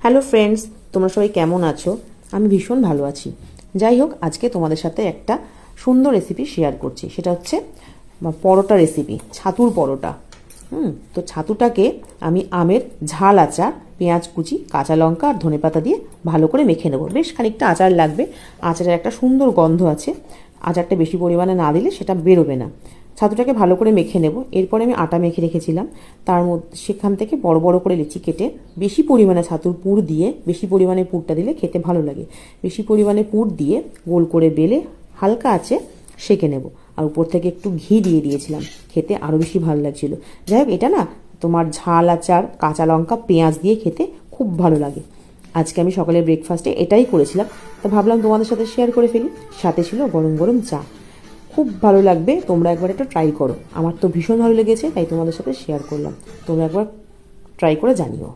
Hello friends, তোমরা সবাই কেমন আছো? আমি ভীষণ ভালো আছি। যাই হোক, আজকে তোমাদের সাথে একটা সুন্দর রেসিপি শেয়ার করছি। সেটা হচ্ছে পরোটা রেসিপি, ছাতুর পরোটা। তো ছাতুটাকে আমি আমের ঝাল আচার, পেঁয়াজ কুচি, কাঁচা লঙ্কা আর ধনেপাতা দিয়ে ভালো করে মেখে নেবো। বেশ খানিকটা আচার লাগবে। আচারের একটা সুন্দর গন্ধ আছে। আচারটা বেশি পরিমাণে না দিলে সেটা বেরোবে না। ছাতুটাকে ভালো করে মেখে নেব। এরপরে আমি আটা মেখে রেখেছিলাম, তার মধ্যে সেখান থেকে বড় বড় করে লিচি কেটে বেশি পরিমাণে ছাতুর পুর দিয়ে, বেশি পরিমাণে পুরটা দিলে খেতে ভালো লাগে, বেশি পরিমাণে পুর দিয়ে গোল করে বেলে হালকা আছে সেঁকে নেব। আর উপর থেকে একটু ঘি দিয়ে দিয়েছিলাম, খেতে আরও বেশি ভালো লাগছিল। যাই হোক, এটা না তোমার ঝাল আচার, কাঁচা লঙ্কা, পেঁয়াজ দিয়ে খেতে খুব ভালো লাগে। আজকে আমি সকালের ব্রেকফাস্টে এটাই করেছিলাম, তো ভাবলাম তোমাদের সাথে শেয়ার করে ফেলি। সাথে ছিল গরম গরম চা। খুব ভালো লাগবে, তোমরা একবার এটা ট্রাই করো। আমার তো ভীষণ ভালো লেগেছে, তাই তোমাদের সাথে শেয়ার করলাম। তোমরা একবার ট্রাই করে জানিও।